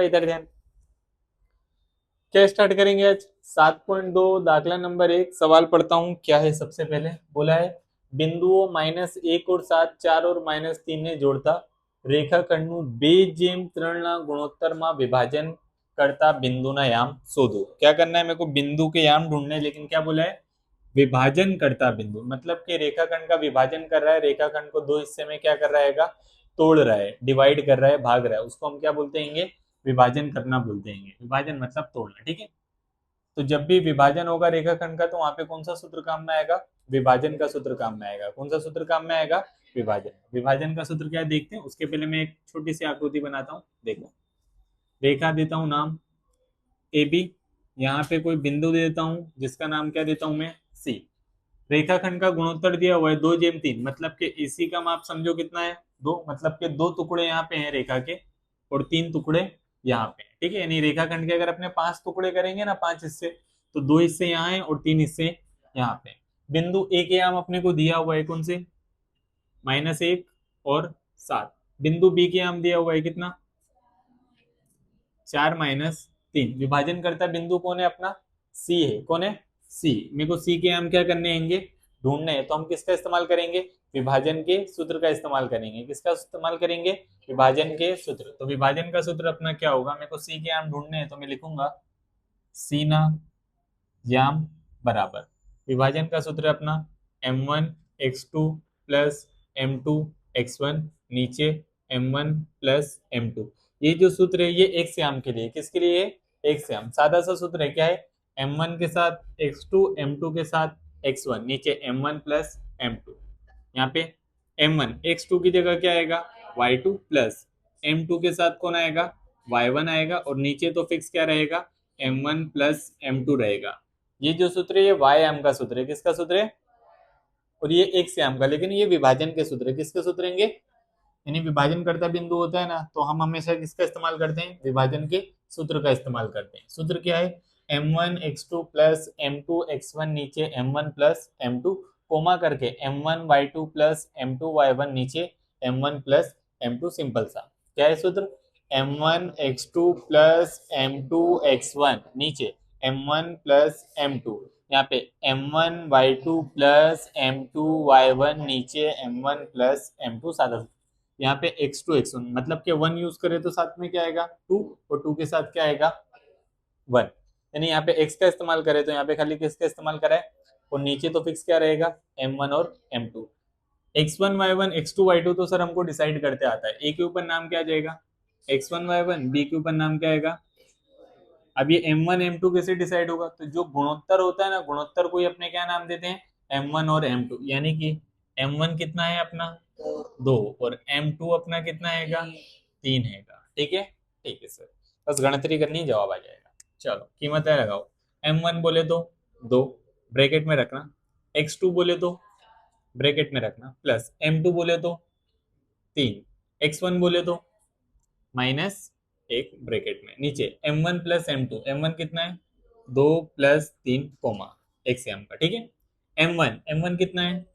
इधर ध्यान। क्या स्टार्ट करेंगे आज 7.2 दाखला नंबर 1। सवाल पढ़ता हूं क्या है। सबसे पहले बोला है बिंदुओं -1 और 7 4 और -3 ने जोड़ता रेखाखंडનું બે જેમ 3 गुणोत्तर में विभाजन करता बिंदु ना याम शोधो। क्या करना है मेरे को? बिंदु के याम ढूंढने, लेकिन क्या बोला है? विभाजन करता बिंदु, मतलब कि रेखाखंड का विभाजन कर रहा है, रेखाखंड को दो हिस्से में क्या कर रहा है? तोड़ रहा है, डिवाइड कर रहा है, भाग रहा है, उसको हम क्या बोलते हैं? विभाजन करना बोलते हैं। विभाजन मतलब तोड़ना, ठीक है। तो जब भी विभाजन होगा रेखाखंड का, तो वहां पे कौन सा सूत्र काम में आएगा? विभाजन का सूत्र काम में आएगा। कौन सा सूत्र काम में आएगा? विभाजन। विभाजन का सूत्र क्या है देखते हैं। उसके पहले मैं एक छोटी सी आकृति बनाता हूँ। देखो, रेखा देता हूँ नाम ए बी, यहाँ पे कोई बिंदु दे देता हूँ जिसका नाम क्या देता हूँ मैं? सी। रेखाखंड का गुणोत्तर दिया हुआ है 2:3, मतलब कि इसी का माप समझो कितना है? 2, मतलब कि 2 टुकड़े यहाँ पे हैं रेखा के और 3 टुकड़े यहाँ पे, ठीक है। यानी रेखाखंड के अगर अपने 5 टुकड़े करेंगे ना, 5 हिस्से, तो 2 हिस्से यहाँ हैं और 3 हिस्से यहाँ पे। बिंदु ए के आम अपने को दिया हुआ है कौन से? -1 और 7। बिंदु बी के आम दिया हुआ है कितना? 4 -3। विभाजन करता बिंदु कौन है अपना? सी है। कौन है? सी। मेरे को सी के हम क्या करने होंगे? ढूंढने हैं। तो हम किसका इस्तेमाल करेंगे? विभाजन के सूत्र का इस्तेमाल करेंगे। किसका इस्तेमाल करेंगे? विभाजन के सूत्र। तो विभाजन का सूत्र अपना क्या होगा? मेरे को सी के आम ढूंढने हैं, तो मैं लिखूंगा सी ना याम बराबर विभाजन का सूत्र अपना m1 x2 plus m2 x1 नीचे m1 + m2। ये जो सूत्र है ये एक श्याम के लिए, किसके लिए? एक श्याम। सादा सा सूत्र है। क्या है? m1 के साथ x2, m2 के साथ x1 नीचे m1 + m2। यहाँ पे m1 x2 की जगह क्या आएगा? y2 प्लस m2 के साथ कौन आएगा? y1 आएगा, और नीचे तो फिक्स क्या रहेगा? m1 + m2 रहेगा। ये जो सूत्र है ये वायाम का सूत्र है। किसका सूत्र है? और ये एक श्याम का, लेकिन ये विभाजन के सूत्र है। किसके सूत्र होंगे? यानी विभाजन करता बिंदु होता है ना, तो हम हमेशा किसका इस्तेमाल करते हैं? विभाजन के सूत्र का इस्तेमाल करते हैं। सूत्र क्या है? m1 x2 plus m2 x1 नीचे m1 + m2 कोमा करके m1 y2 plus m2 y1 नीचे m1 + m2। सिंपल सा क्या है सूत्र? m1 x2 plus m2 x1 नीचे m1 + m2। यहाँ पे m1 y2 plus m2 y1 नीचे m1 + m2। सादा। यहाँ पे x2 x1 मतलब कि 1 यूज करें तो साथ में क्या आएगा? 2, और 2 के साथ क्या आएगा? 1। यानी यहाँ पे x का इस्तेमाल करें तो यहाँ पे खाली किसका इस्तेमाल करा है? और नीचे तो फिक्स क्या रहेगा? m1 और m2। x1 y1 x2 y2 तो सर हमको डिसाइड करते आता है। a के ऊपर नाम क्या आ जाएगा? x1 y1। b के ऊपर नाम क्या आएगा? अब ये m1 m2 कैसे डिसाइड होगा? तो जो गुणोत्तर होता है ना, गुणोत्तर को ही अपने क्या नाम देते हैं? m1 और m2। यानी कि m1 कितना है अपना? 2, और m2 अपना कितना हैगा? 3 हैगा। ठीक है, ठीक है सर। बस गणतरी करनी, जवाब आ जाएगा। चलो कीमतें लगाओ। m1 बोले तो 2, ब्रैकेट में रखना। x2 बोले तो ब्रैकेट में रखना, प्लस m2 बोले तो 3, x1 बोले तो -1 ब्रैकेट में नीचे m1 + m2। m1 कितना है? 2 + 3 कोमा एक से m का, ठीक है। m1 कितना है?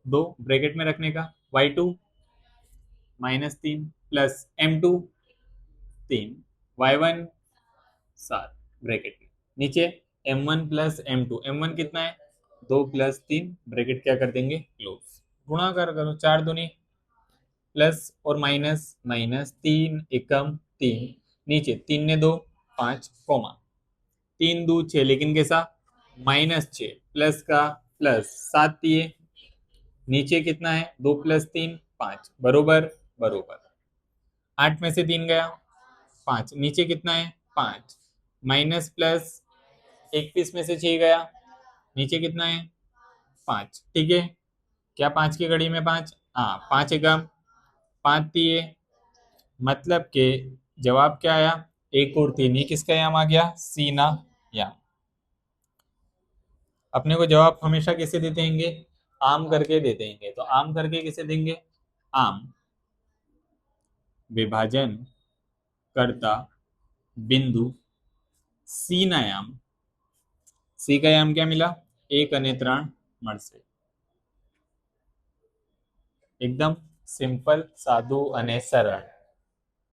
2 ब्रैकेट में रखने का, y2 -3 plus m2 3, y1 7 bracket में नीचे m1 + m2। m1 कितना है? 2 + 3 ब्रैकेट क्या कर देंगे? क्लोज। गुणाकार करो, 4 दूनी प्लस और माइनस, -3 एकम 3 नीचे 3 ने 2 5 कोमा 3 2 6, लेकिन कैसा? -6 प्लस का प्लस 7 दिए नीचे कितना है? 2 + 3 5 बरोबर बरोबर। 8 में से 3 गया 5 नीचे कितना है? 5 माइनस प्लस 21 में से 6 गया नीचे कितना है? 5। ठीक है, क्या 5 की घड़ी में 5? हाँ, 5 एकम 5 दिए, मतलब के जवाब क्या आया? 1 और 3। ये किसका याम आ गया? सी ना याम। अपने को जवाब हमेशा कैसे देते हैं? आम करके देते हैं। तो आम करके किसे देंगे? आम विभाजन करता बिंदु सी ना याम। सी का याम क्या मिला? 1 અને 3 મળશે। एकदम सिंपल, सादू અને सरल।